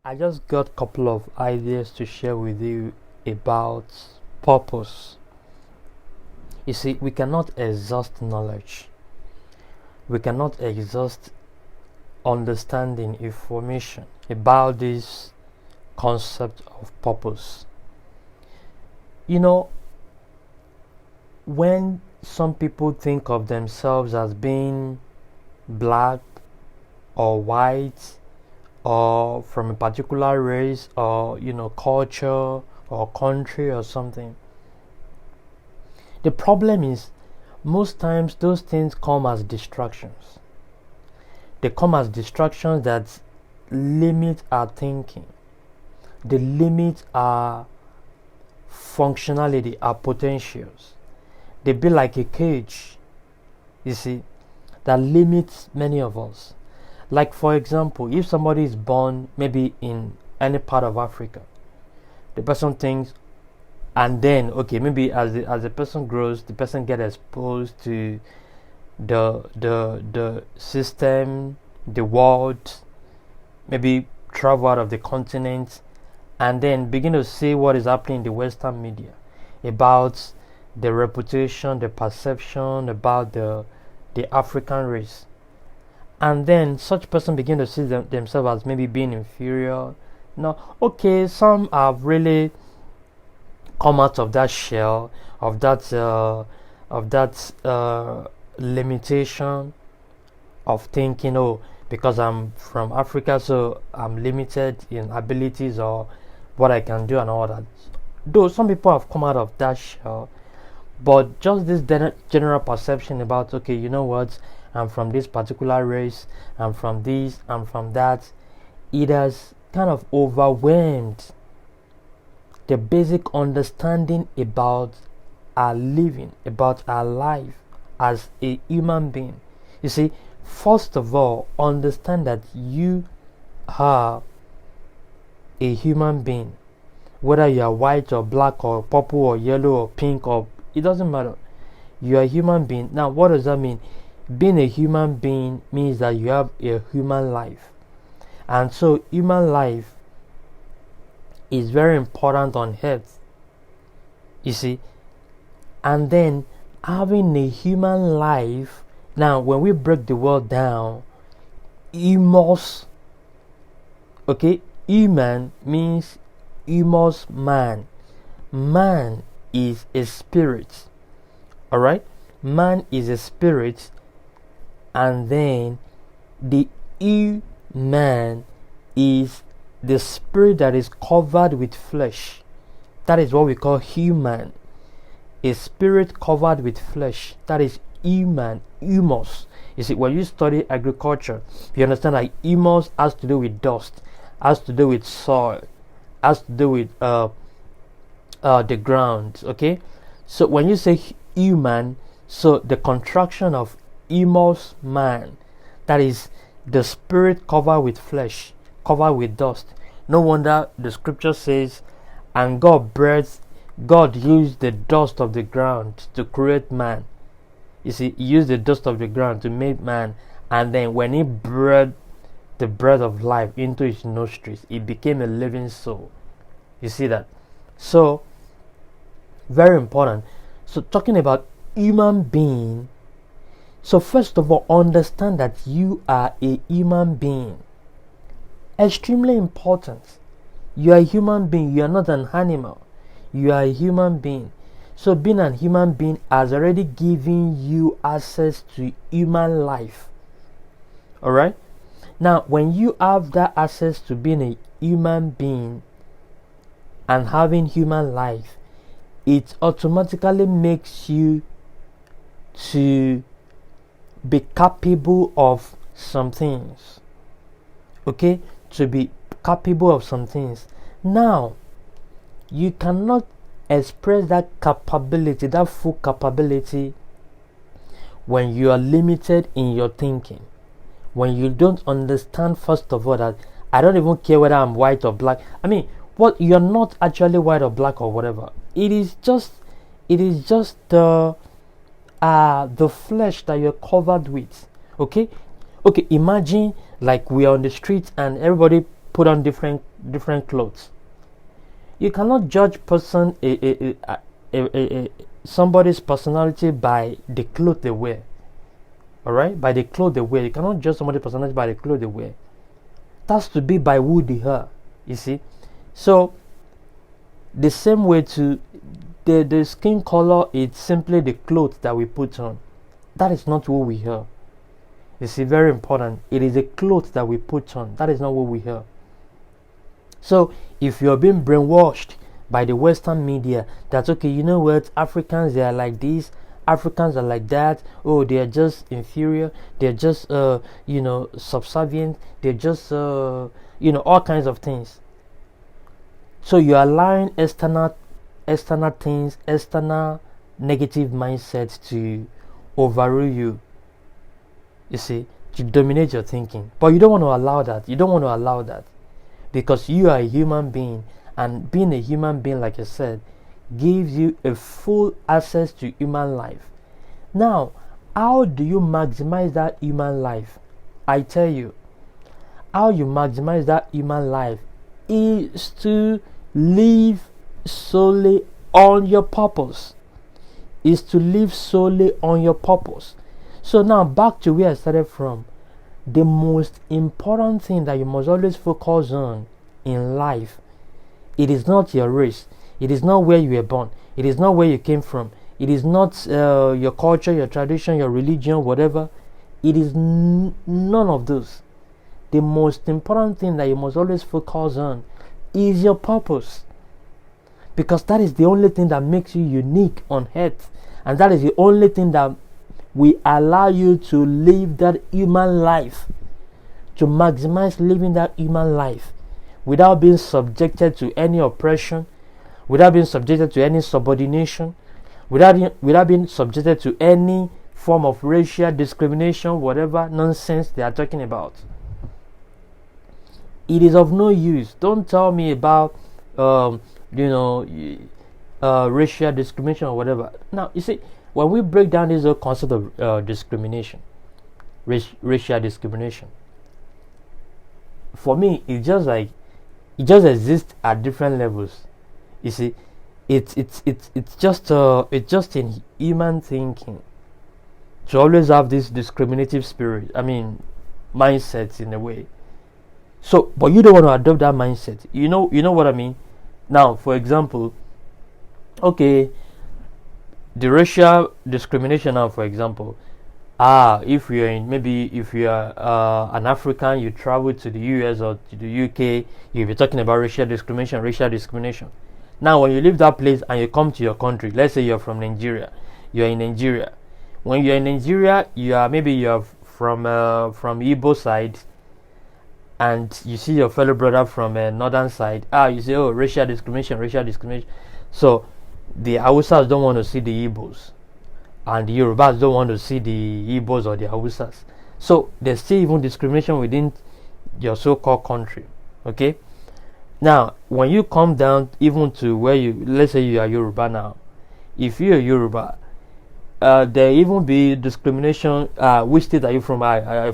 I just got a couple of ideas to share with you about purpose. You see, we cannot exhaust knowledge. We cannot exhaust understanding, information about this concept of purpose. You know, when some people think of themselves as being black or white or from a particular race or culture or country or something, the problem is most times those things come as distractions. They come as distractions that limit our thinking. They limit our functionality, our potentials. They be like a cage, you see, that limits many of us. Like, for example, if somebody is born maybe in any part of Africa, the person thinks, and then okay, maybe as the person grows, the person get exposed to the system, the world, maybe travel out of the continent, and then begin to see what is happening in the Western media about the reputation, the perception about the African race. And then such person begin to see themselves as maybe being inferior. No, okay, some have really come out of that shell, of that limitation of thinking, oh, because I'm from Africa, so I'm limited in abilities or what I can do and all that. Though some people have come out of that shell, but just this general perception about, okay, you know what, I'm from this particular race, I'm from this, I'm from that, it has kind of overwhelmed the basic understanding about our living, about our life as a human being. You see, first of all, understand that you are a human being. Whether you are white or black or purple or yellow or pink, or it doesn't matter. You are a human being. Now, what does that mean? Being a human being means that you have a human life. And so human life is very important on earth. You see? And then having a human life, now when we break the world down, humus, okay, human means humus man. Man is a spirit. Alright? Man is a spirit, and then the human is the spirit that is covered with flesh. That is what we call human. A spirit covered with flesh. That is human, humus. You see, when you study agriculture, you understand that humus has to do with dust, has to do with soil, has to do with the ground. Okay, so when you say human, so the contraction of humus man, that is the spirit covered with flesh, covered with dust. No wonder the scripture says, and God used the dust of the ground to create man. You see, he used the dust of the ground to make man, and then when he breathed the breath of life into his nostrils, it became a living soul. You see that? So, very important. So, talking about human being, so first of all, understand that you are a human being. Extremely important. You are a human being. You are not an animal. You are a human being. So being a human being has already given you access to human life. Alright? Now, when you have that access to being a human being and having human life, it automatically makes you to be capable of some things. Okay? To be capable of some things. Now, you cannot express that capability, that full capability, when you are limited in your thinking. When you don't understand, first of all, that I don't even care whether I'm white or black. I mean, what, you're not actually white or black or whatever. It is just the flesh that you're covered with. Okay, imagine like we are on the street and everybody put on different clothes. You cannot judge person somebody's personality by the clothes they wear. All right, by the clothes they wear. You cannot judge somebody's personality by the clothes they wear. It has to be by who they are. You see, so the same way to the skin color, it's simply the clothes that we put on. That is not who we are. You see, very important. It is the clothes that we put on. That is not who we are. So if you're being brainwashed by the Western media, that's okay, you know what, Africans, they are like this, Africans are like that, oh, they are just inferior, they're just subservient, they're just all kinds of things. So you are allowing external things, external negative mindsets to overrule you. You see, to dominate your thinking. But you don't want to allow that. You don't want to allow that. Because you are a human being, and being a human being, like I said, gives you a full access to human life. Now, how do you maximize that human life? I tell you, how you maximize that human life is to live solely on your purpose. Is to live solely on your purpose. So now back to where I started from. The most important thing that you must always focus on in life, it is not your race, it is not where you were born, it is not where you came from, it is not your culture, your tradition, your religion, whatever. It is none of those. The most important thing that you must always focus on is your purpose, because that is the only thing that makes you unique on earth, and that is the only thing that will allow you to live that human life, to maximize living that human life without being subjected to any oppression, without being subjected to any subordination, without being subjected to any form of racial discrimination, whatever nonsense they are talking about. It is of no use. Don't tell me about racial discrimination or whatever. Now, you see, when we break down this whole concept of discrimination, racial discrimination, for me, it's just like it just exists at different levels. You see, it's just in human thinking to always have this discriminative spirit. I mean, mindset in a way. So, but you don't want to adopt that mindset. You know what I mean. Now, for example, okay, the racial discrimination now, for example, if you're an African, you travel to the US or to the UK, you'll be talking about racial discrimination. Now, when you leave that place and you come to your country, let's say you're from Nigeria, you're in Nigeria. When you're in Nigeria, you're from Igbo side, and you see your fellow brother from northern side. You say, oh, racial discrimination. So the Hausas don't want to see the Igbos, and the Yorubas don't want to see the Igbos or the Hausas. So there's still even discrimination within your so-called country. Okay. Now, when you come down even to where let's say you are Yoruba now, if you're Yoruba, there even be discrimination. Which state are you from? You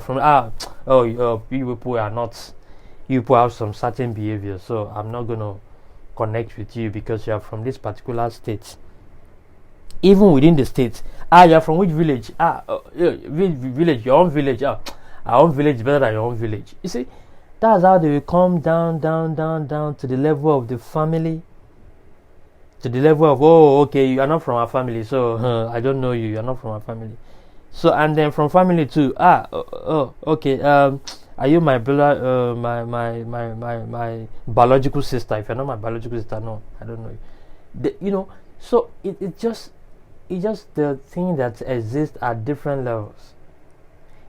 people are not. You people have some certain behavior, so I'm not gonna connect with you because you are from this particular state. Even within the state, you're from which village? Which village? Your own village. Our own village is better than your own village. You see, that's how they will come down to the level of the family. To the level of, oh, okay, you are not from our family, so I don't know you. You are not from our family. So, and then from family too. Okay. Are you my brother? My biological sister? If you're not my biological sister, no, I don't know you. So it's just the thing that exists at different levels.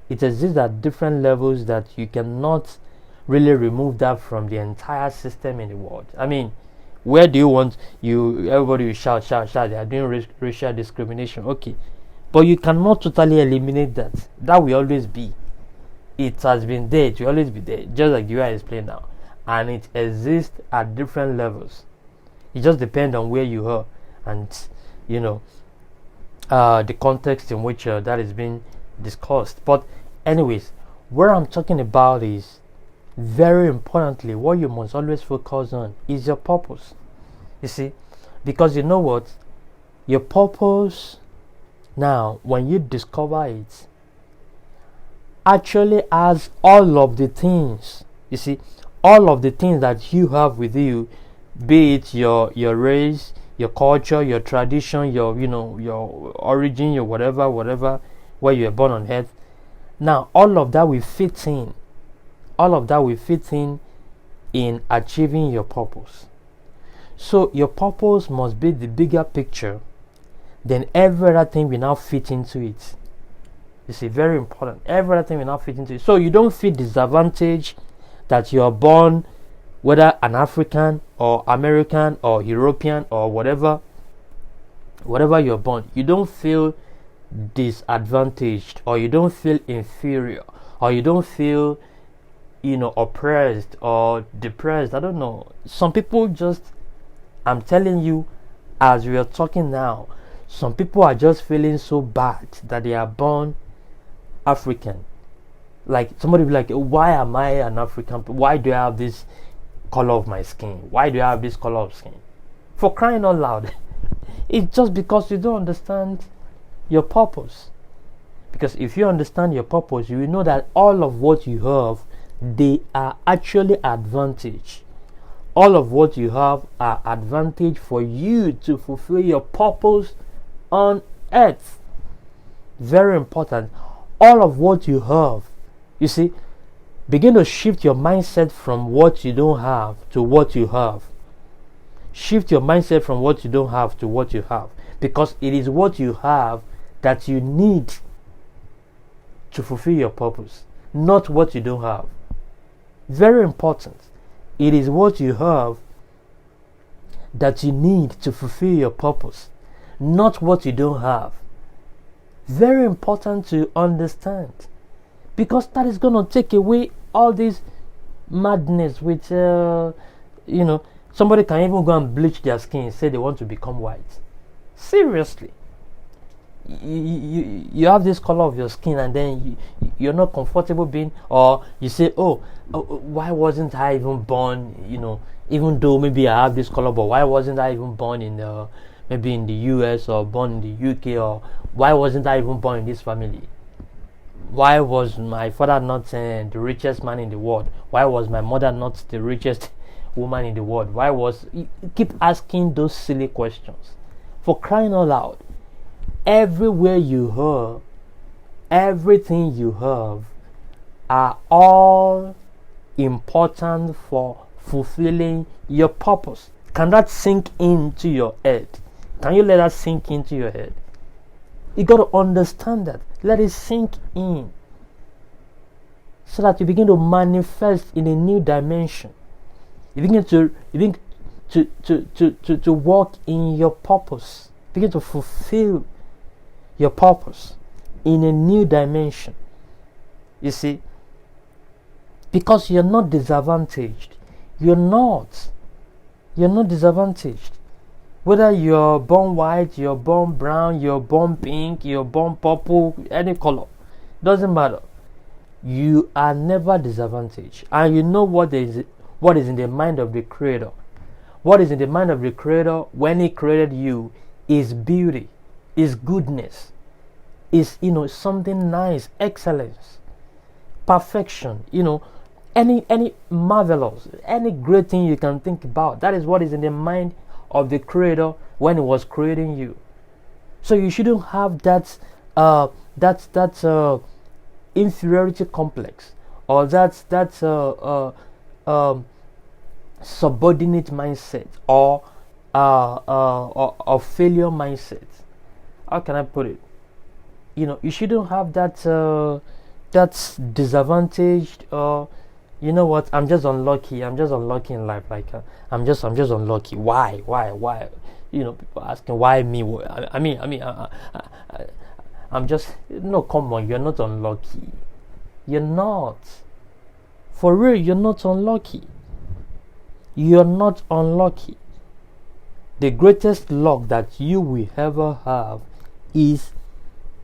It exists at different levels that you cannot really remove that from the entire system in the world. I mean, where do you want everybody will shout, they are doing racial discrimination, okay, but you cannot totally eliminate that. That will always be. It has been there, it will always be there, just like you are explaining now, and it exists at different levels. It just depends on where you are and the context in which that is being discussed. But anyways, what I'm talking about is very importantly, what you must always focus on is your purpose. You see, because you know what? Your purpose, now, when you discover it, actually has all of the things. You see, all of the things that you have with you, be it your race, your culture, your tradition, your your origin, your whatever, where you were born on earth. Now, all of that will fit in. All of that will fit in achieving your purpose. So your purpose must be the bigger picture. Then every other thing will now fit into it. You see, very important. Every other thing will now fit into it. So you don't feel disadvantaged that you are born, whether an African or American or European or whatever you're born. You don't feel disadvantaged, or you don't feel inferior, or you don't feel oppressed or depressed. I don't know. Some people just, I'm telling you, as we are talking now, some people are just feeling so bad that they are born African. Like somebody be like, why am I an African? Why do I have this color of my skin? Why do I have this color of skin? For crying out loud. It's just because you don't understand your purpose. Because if you understand your purpose, you will know that all of what you have, they are actually advantage. All of what you have are advantage for you to fulfill your purpose on earth. Very important. All of what you have, you see, begin to shift your mindset from what you don't have to what you have. Shift your mindset from what you don't have to what you have, because it is what you have that you need to fulfill your purpose, not what you don't have. Very important. It is what you have that you need to fulfill your purpose, not what you don't have. Very important to understand, because that is going to take away all this madness with somebody can even go and bleach their skin and say they want to become white. Seriously, you have this color of your skin, and then you're not comfortable being, or you say, oh, why wasn't I even born, even though maybe I have this color, but why wasn't I even born in maybe in the US, or born in the UK, or why wasn't I even born in this family? Why was my father not the richest man in the world? Why was my mother not the richest woman in the world? Why was you keep asking those silly questions? For crying out loud, everywhere you are, everything you have are all important for fulfilling your purpose. Can that sink into your head? Can you let that sink into your head? You got to understand that. Let it sink in, so that you begin to manifest in a new dimension. You begin to walk in your purpose. Begin to fulfill your purpose in a new dimension. You see, because you're not disadvantaged. You're not disadvantaged. Whether you're born white, you're born brown, you're born pink, you're born purple, any color, doesn't matter. You are never disadvantaged. And you know what is in the mind of the Creator. What is in the mind of the Creator when He created you is beauty, is goodness, is something nice, excellence, perfection, any marvelous, any great thing you can think about. That is what is in the mind of the Creator when He was creating you. So you shouldn't have that inferiority complex, or that subordinate mindset, or failure mindset. How can I put it? You shouldn't have that's disadvantaged, or you know what, I'm just unlucky in life, like I'm just unlucky. Why people asking why me. I'm just, no, come on, you're not unlucky. You're not, for real, you're not unlucky. You're not unlucky. The greatest luck that you will ever have is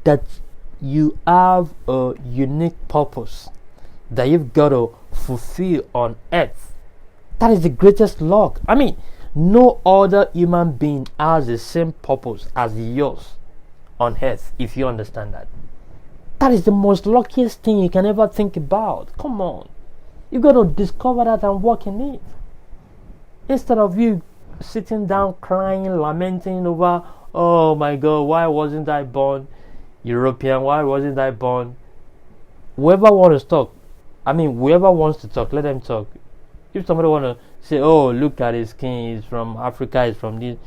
that you have a unique purpose that you've got to fulfill on earth. That is the greatest luck. I mean, no other human being has the same purpose as yours on earth, if you understand that. That is the most luckiest thing you can ever think about. Come on. You got to discover that and work in it. Instead of you sitting down crying, lamenting over, oh my God, why wasn't I born European? Why wasn't I born? Whoever wants to talk, whoever wants to talk, let them talk. If somebody want to say, oh, look at his skin, he's from Africa, he's from this,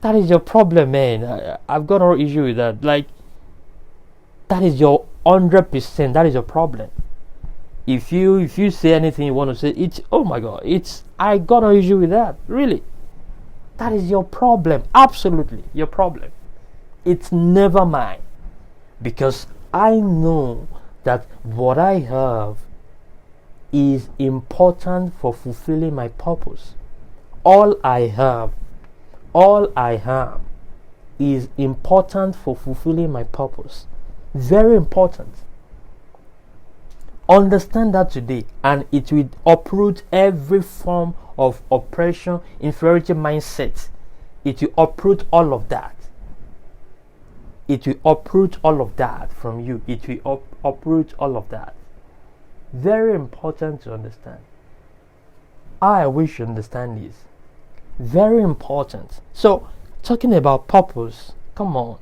that is your problem, man. I've got no issue with that. Like, that is your 100%, that is your problem. If you say anything you want to say, it's, oh my God, I got no issue with that, really. That is your problem, absolutely your problem. It's never mine, because I know that what I have is important for fulfilling my purpose. All I have is important for fulfilling my purpose. Very important. Understand that today, and it will uproot every form of oppression, inferiority mindset. It will uproot all of that. It will uproot all of that from you. It will uproot all of that. Very important to understand. I wish you understand this. Very important. So, talking about purpose, come on.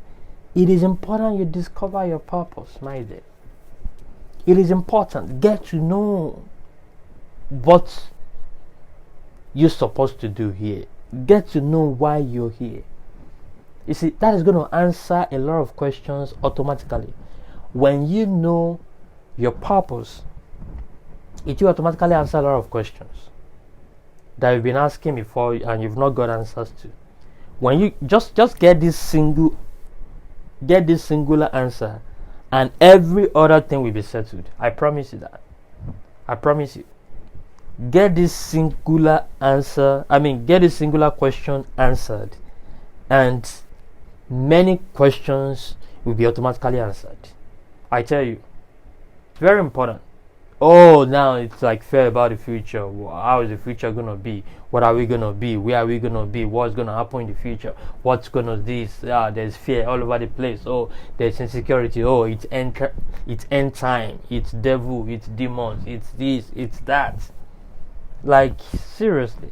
It is important you discover your purpose, my dear. It is important. Get to know what you're supposed to do here. Get to know why you're here. You see, that is going to answer a lot of questions automatically. When you know your purpose, it will automatically answer a lot of questions that you've been asking before and you've not got answers to. When you just get this singular answer, and every other thing will be settled. I promise you that. I promise you. Get this singular answer. Get this singular question answered, and many questions will be automatically answered. I tell you, it's very important. Oh, now it's like fear about the future. How is the future gonna be? What are we gonna be? Where are we gonna be? What's gonna happen in the future? What's gonna this? There's fear all over the place. Oh, there's insecurity. Oh, it's end time. It's devil. It's demons. It's this. It's that. Like, seriously,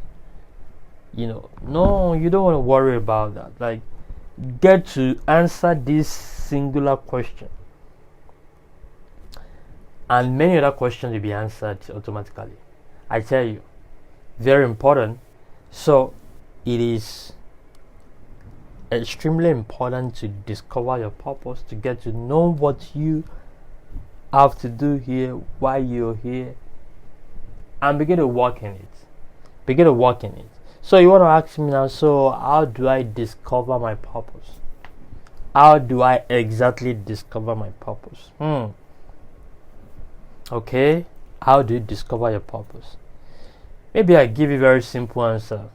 no, you don't want to worry about that. Like, get to answer this singular question, and many other questions will be answered automatically. I tell you, very important. So it is extremely important to discover your purpose, to get to know what you have to do here, why you're here, and begin to work in it. So you want to ask me now, so how do I discover my purpose? How do I exactly discover my purpose? Okay, how do you discover your purpose? Maybe I give you a very simple answer.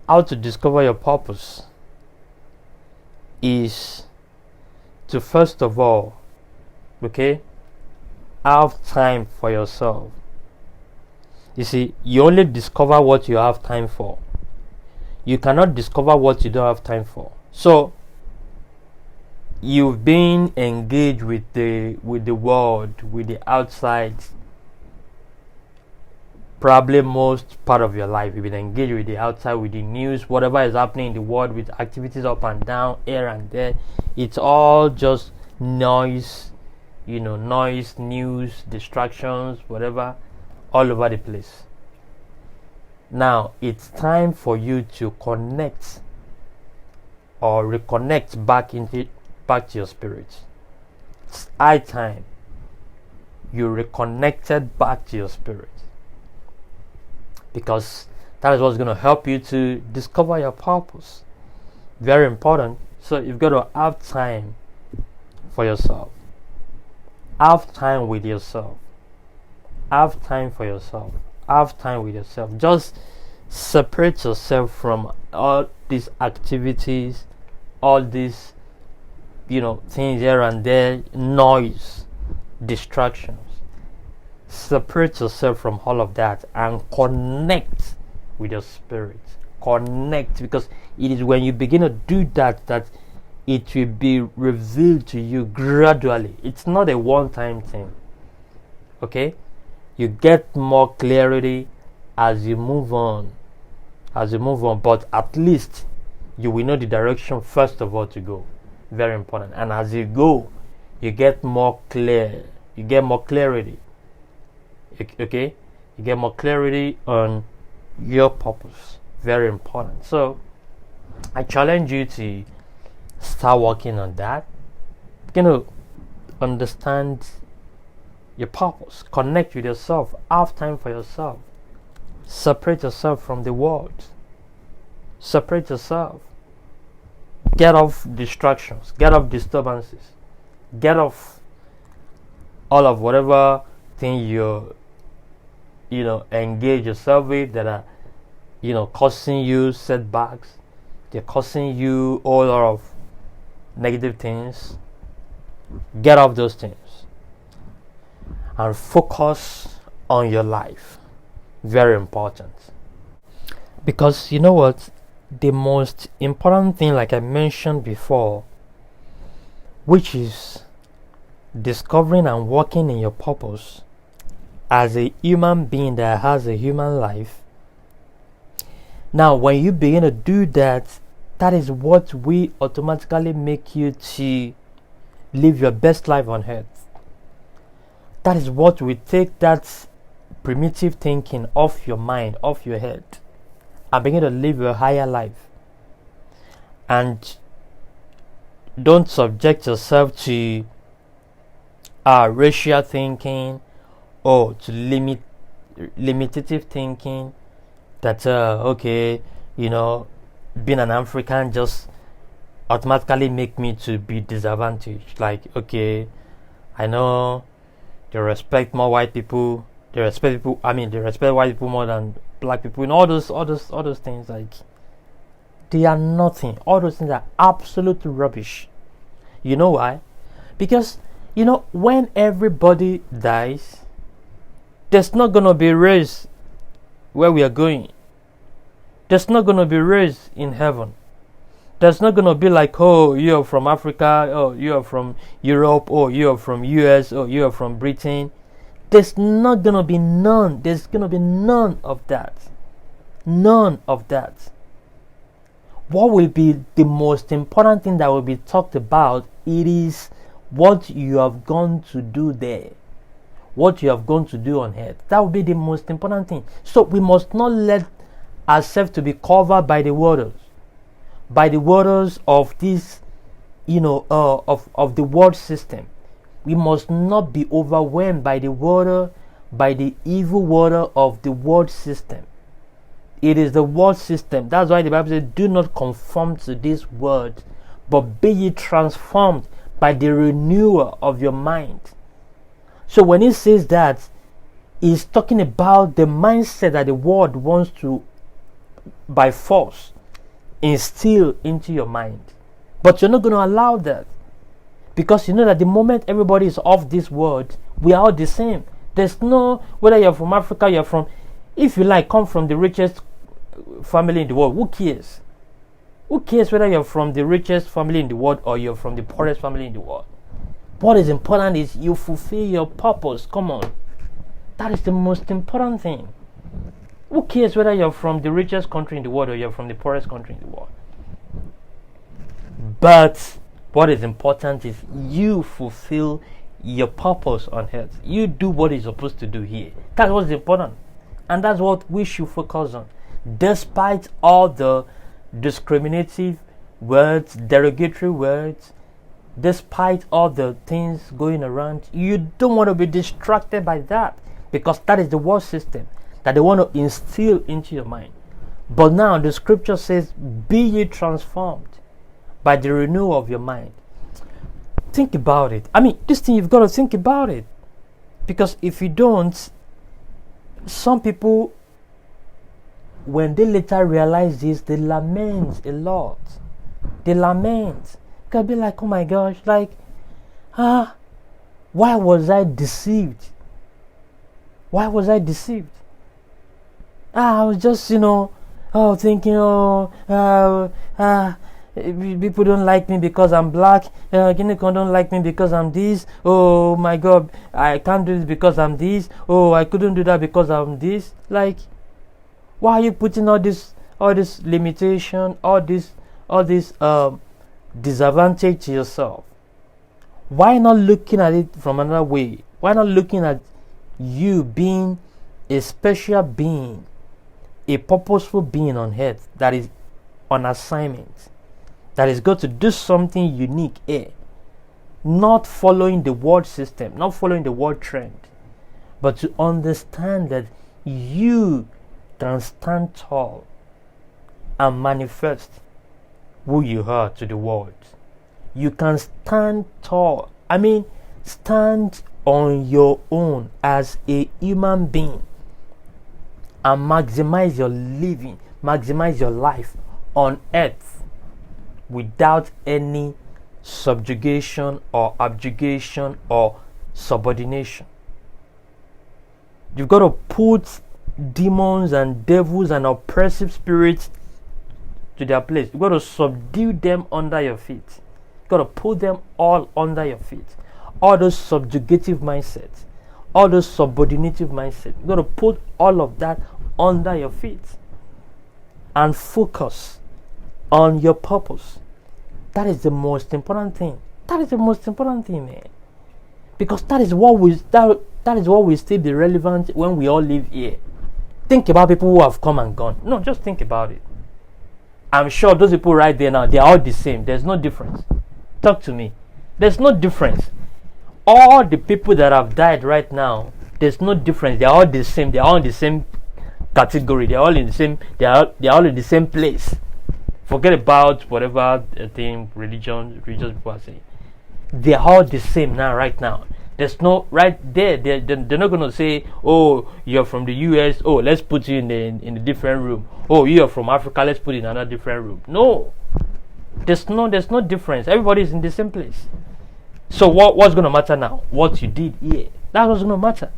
How to discover your purpose is to, first of all, have time for yourself. You see, you only discover what you have time for. You cannot discover what you don't have time for. So you've been engaged with the world, with the outside, probably most part of your life. You've been engaged with the outside, with the news, whatever is happening in the world, with activities up and down, here and there. It's all just noise, news, distractions, whatever, all over the place. Now it's time for you to connect or reconnect back to your spirit. It's high time you reconnected back to your spirit, because that is what's going to help you to discover your purpose. Very important. So you've got to have time for yourself. Have time with yourself. Have time for yourself. Have time with yourself. Just separate yourself from all these activities, all these things here and there, noise, distractions. Separate yourself from all of that and connect with your spirit. Connect, because it is when you begin to do that that it will be revealed to you gradually. It's not a one-time thing. Okay? You get more clarity as you move on. But at least you will know the direction first of all to go. Very important. And as you go, you get more clear. You get more clarity. Okay? You get more clarity on your purpose. Very important. So I challenge you to start working on that. Understand your purpose. Connect with yourself. Have time for yourself. Separate yourself from the world. Separate yourself. Get off distractions. Get off disturbances. Get off all of whatever thing you engage yourself with that are causing you setbacks. They're causing you all lot of negative things. Get off those things and focus on your life. Very important. Because you know what? The most important thing, like I mentioned before, which is discovering and working in your purpose as a human being that has a human life. Now, when you begin to do that, that is what will automatically make you to live your best life on earth. That is what will take that primitive thinking off your mind, off your head, and begin to live your higher life. And don't subject yourself to racial thinking or to limitative thinking that being an African just automatically make me to be disadvantaged. Like, okay, I know they respect more white people. They respect white people more than black people. And all those things, like, they are nothing. All those things are absolute rubbish. You know why? Because when everybody dies, there's not gonna be race where we are going. There's not gonna be race in heaven. There's not gonna be like, oh, you are from Africa, oh, you are from Europe, oh, you are from US, oh, you are from Britain. There's not gonna be none. There's gonna be none of that. None of that. What will be the most important thing that will be talked about? It is what you have gone to do there. What you have gone to do on earth. That will be the most important thing. So we must not let ourselves to be covered by the waters. By the waters of this, of the world system. We must not be overwhelmed by the water, by the evil water of the world system. It is the world system. That's why the Bible says, do not conform to this world, but be ye transformed by the renewal of your mind. So when it says that, it's talking about the mindset that the world wants to, by force, instill into your mind. But you're not going to allow that. Because you know that the moment everybody is off this world, we are all the same. There's no, whether you're from Africa, you're from, if you like, come from the richest family in the world, who cares? Who cares whether you're from the richest family in the world or you're from the poorest family in the world? What is important is you fulfill your purpose. Come on. That is the most important thing. Who cares whether you're from the richest country in the world or you're from the poorest country in the world? But what is important is you fulfill your purpose on earth. You do what you're supposed to do here. That's what's important. And that's what we should focus on. Despite all the discriminative words, derogatory words, despite all the things going around, you don't want to be distracted by that, because that is the world system that they want to instill into your mind. But now the scripture says, be ye transformed by the renewal of your mind. Think about it. I mean, this thing, you've got to think about it. Because if you don't, some people, when they later realize this, they lament a lot. They lament. They'll be like, oh my gosh, like, why was I deceived? Why was I deceived? I was just, thinking, people don't like me because I'm black. Guinea-Corn don't like me because I'm this. Oh my God, I can't do this because I'm this. Oh, I couldn't do that because I'm this. Like, why are you putting all this limitation, all this disadvantage to yourself? Why not looking at it from another way? Why not looking at you being a special being, a purposeful being on earth that is on assignment, that is going to do something unique here, not following the world system, not following the world trend, but to understand that you can stand tall and manifest who you are to the world. You can stand tall. I mean, stand on your own as a human being and maximize your living, maximize your life on earth without any subjugation or abjugation or subordination. You've got to put demons and devils and oppressive spirits to their place. You've got to subdue them under your feet. You've got to put them all under your feet. All those subjugative mindsets, all those subordinative mindsets, you've got to put all of that under your feet and focus on your purpose. That is the most important thing. That is the most important thing, man. Because that is what will still be relevant when we all live here. Think about people who have come and gone. No, just think about it. I'm sure those people right there now, they are all the same. There's no difference. Talk to me. There's no difference. All the people that have died right now, there's no difference. They're all the same. They're all in the same category. They're all in the same. They're all in the same place. Forget about whatever thing religious people are saying. They're all the same now, right now. There's no right there. They're not gonna say, "Oh, you're from the U.S. Oh, let's put you in a different room. Oh, you're from Africa. Let's put you in another different room." No, there's no difference. Everybody's in the same place. So what's gonna matter now? What you did here. That's what's gonna matter.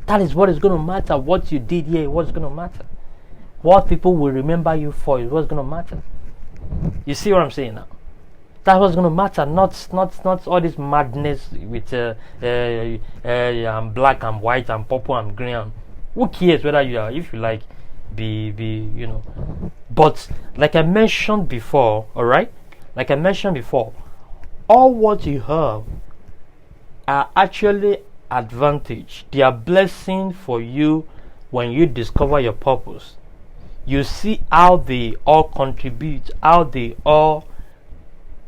That is what is gonna matter. What you did here. What's gonna matter? What people will remember you for is what's gonna matter. You see what I'm saying now? That's what's gonna matter. Not all this madness with I'm black, I'm white, I'm purple, I'm green. Who cares whether you are? If you like, be. But like I mentioned before, all right. Like I mentioned before, all what you have are actually advantage. They are blessing for you when you discover your purpose. You see how they all contribute, how they all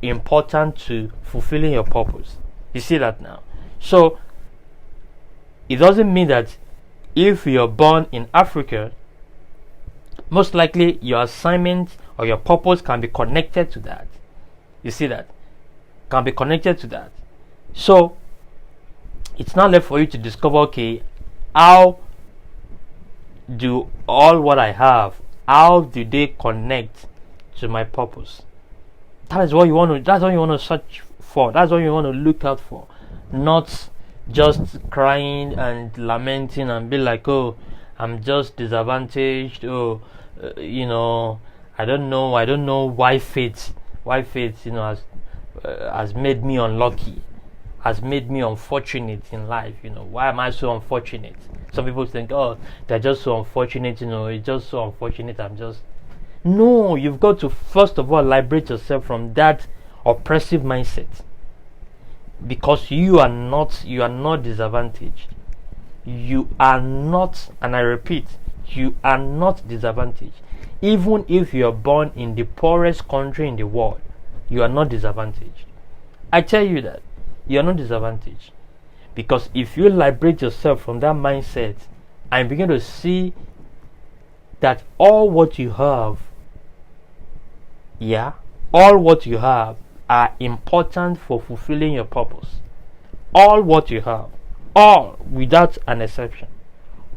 important to fulfilling your purpose. You see that now? So it doesn't mean that if you're born in Africa, most likely your assignment or your purpose can be connected to that. You see that? Can be connected to that. So it's not left for you to discover, okay, how do all what I have, how do they connect to my purpose? That is what you want to. That's what you want to search for. That's what you want to look out for. Not just crying and lamenting and be like, "Oh, I'm just disadvantaged." Oh, I don't know why fate, has made me unlucky, has made me unfortunate in life. Why am I so unfortunate? Some people think, "Oh, they're just so unfortunate." It's just so unfortunate. No, you've got to first of all liberate yourself from that oppressive mindset, because you are not disadvantaged. You are not, and I repeat, you are not disadvantaged. Even if you are born in the poorest country in the world, you are not disadvantaged. I tell you that you are not disadvantaged, because if you liberate yourself from that mindset and begin to see that all what you have are important for fulfilling your purpose. All what you have, all without an exception,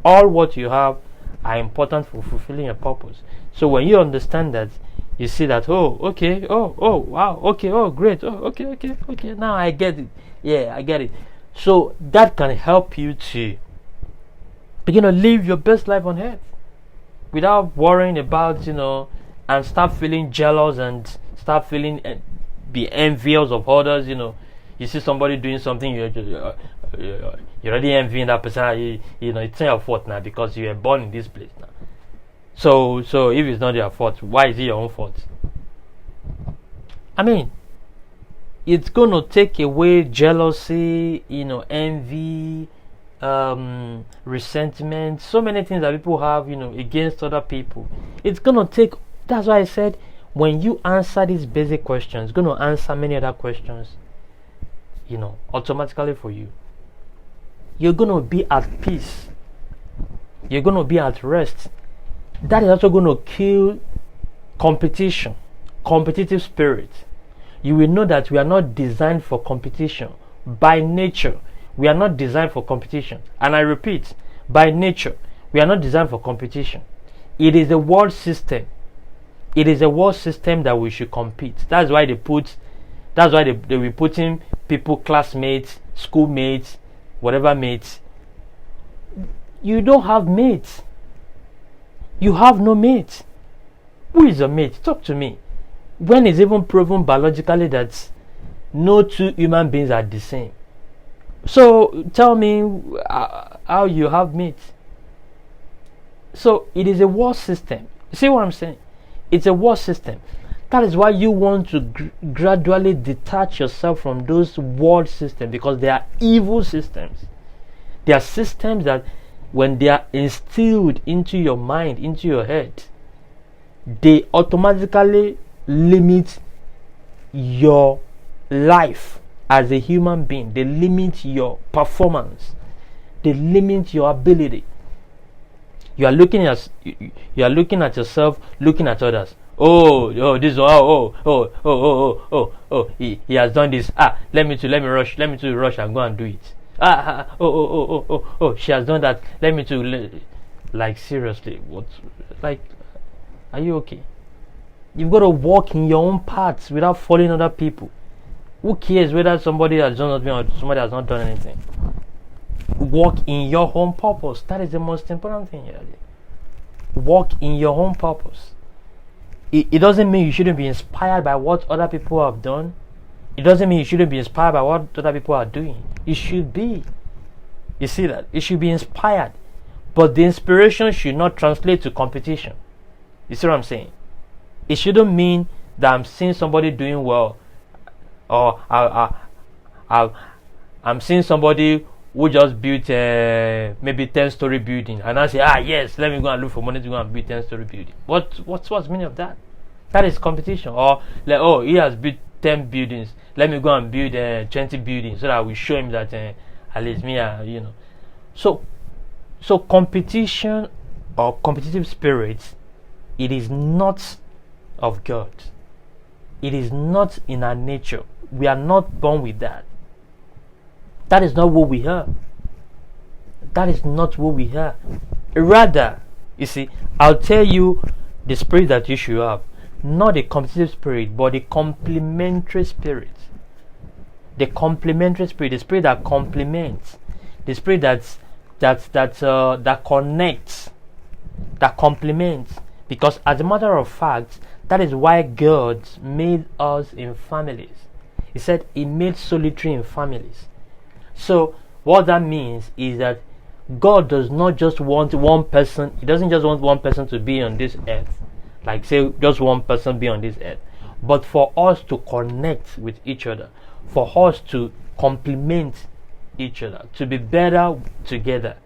all what you have are important for fulfilling your purpose. So when you understand that, you see that, oh, okay, oh, wow, okay, oh, great, oh, okay, now I get it. Yeah, I get it. So that can help you to Begin to live your best life on earth without worrying about, and start feeling jealous and start feeling be envious of others. You see somebody doing something, you're already envying that person. It's not your fault now because you were born in this place now. So if it's not your fault, why is it your own fault? I mean, it's gonna take away jealousy, envy, resentment, so many things that people have, against other people. It's gonna take. That's why I said, when you answer these basic questions, it's gonna answer many other questions, automatically for you. You're gonna be at peace. You're gonna be at rest. That is also gonna kill competition, competitive spirit. You will know that we are not designed for competition. By nature, we are not designed for competition. And I repeat, by nature, we are not designed for competition. It is a world system. It is a world system that we should compete. That's why they will put in people, classmates, schoolmates, whatever mates. You don't have mates. You have no mate. Who is a mate? Talk to me. When it's even proven biologically that no two human beings are the same. So tell me how you have mates. So it is a war system. See what I'm saying? It's a war system. That is why you want to gradually detach yourself from those world systems, because they are evil systems. They are systems that, when they are instilled into your mind, into your head, they automatically limit your life as a human being. They limit your performance. They limit your ability. You are looking at yourself, looking at others. This he has done this. Let me rush and go and do it. She has done that. Let me like, seriously, what? Like, are you okay? You've got to walk in your own paths without following other people. Who cares whether somebody has done something or somebody has not done anything? Walk in your own purpose. That is the most important thing here. Walk in your own purpose. It doesn't mean you shouldn't be inspired by what other people have done. It doesn't mean you shouldn't be inspired by what other people are doing. You should be. You see that? It should be inspired. But the inspiration should not translate to competition. You see what I'm saying? It shouldn't mean that I'm seeing somebody doing well, or I'm seeing somebody who just built maybe 10-story building, and I say, yes, let me go and look for money to go and build 10-story building. What's the meaning of that? That is competition. Or like, he has built 10 buildings, let me go and build 20 buildings, so that I will show him that at least me, So competition or competitive spirit, it is not of God. It is not in our nature. We are not born with that. That is not what we are. That is not what we are. Rather, you see, I'll tell you the spirit that you should have. Not the competitive spirit, but the complementary spirit. The complementary spirit, the spirit that complements, the spirit that connects, that complements. Because as a matter of fact, that is why God made us in families. He said He made solitary in families. So what that means is that God does not just want one person. He doesn't just want one person to be on this earth, like say just one person be on this earth, but for us to connect with each other, for us to complement each other, to be better together,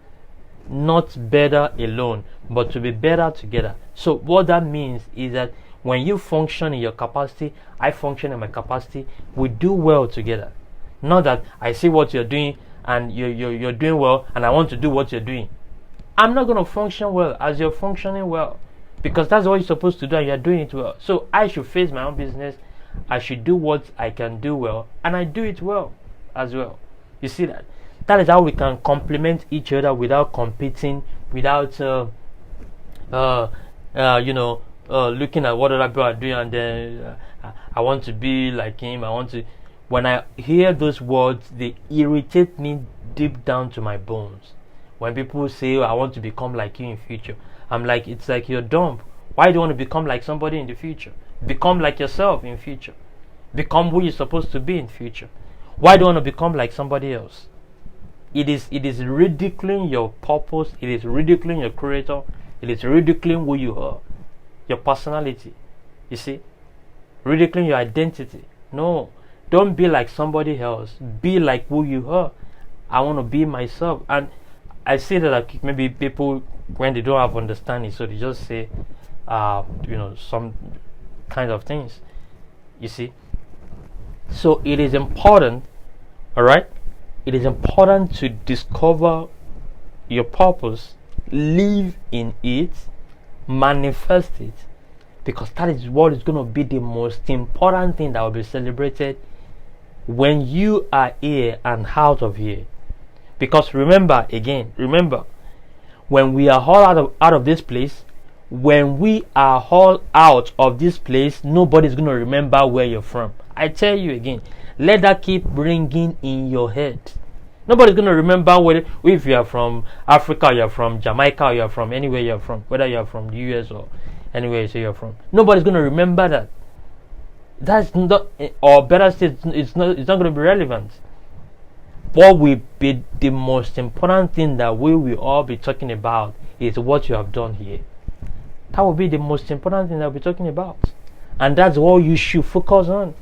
not better alone, but to be better together. So what that means is that when you function in your capacity, I function in my capacity, we do well together. Not that I see what you're doing and you're doing well and I want to do what you're doing. I'm not going to function well as you're functioning well, because that's what you're supposed to do and you're doing it well. So I should face my own business. I should do what I can do well, and I do it well as well. You see that? That is how we can complement each other without competing, without looking at what other people are doing and then I want to be like him. When I hear those words, they irritate me deep down to my bones. When people say, oh, I want to become like you in future, I'm like, it's like you're dumb. Why do you want to become like somebody in the future? Become like yourself in future. Become who you're supposed to be in future. Why do you want to become like somebody else? It is ridiculing your purpose. It is ridiculing your creator. It is ridiculing who you are, your personality. You see, ridiculing your identity. No, don't be like somebody else. Be like who you are. I want to be myself. And I say that like maybe people, when they don't have understanding, so they just say, some kind of things. You see, so it is important. All right, it is important to discover your purpose, live in it, manifest it, because that is what is going to be the most important thing that will be celebrated when you are here and out of here. Because remember, when we are all out of this place, nobody's going to remember where you're from. I tell you again, let that keep ringing in your head. Nobody's going to remember if you are from Africa, or you're from Jamaica, or you're from anywhere you're from, whether you're from the US or anywhere you say you're from. Nobody's going to remember that. That's not, or better still, it's not going to be relevant. What will be the most important thing that we will all be talking about is what you have done here. That will be the most important thing that we'll be talking about. And that's what you should focus on.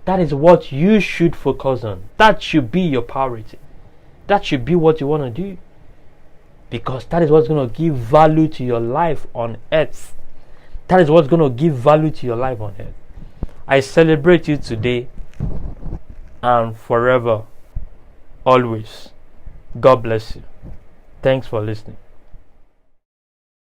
That is what you should focus on. That should be your priority. That should be what you want to do. Because that is what's going to give value to your life on earth. That is what's going to give value to your life on earth. I celebrate you today and forever, always. God bless you. Thanks for listening.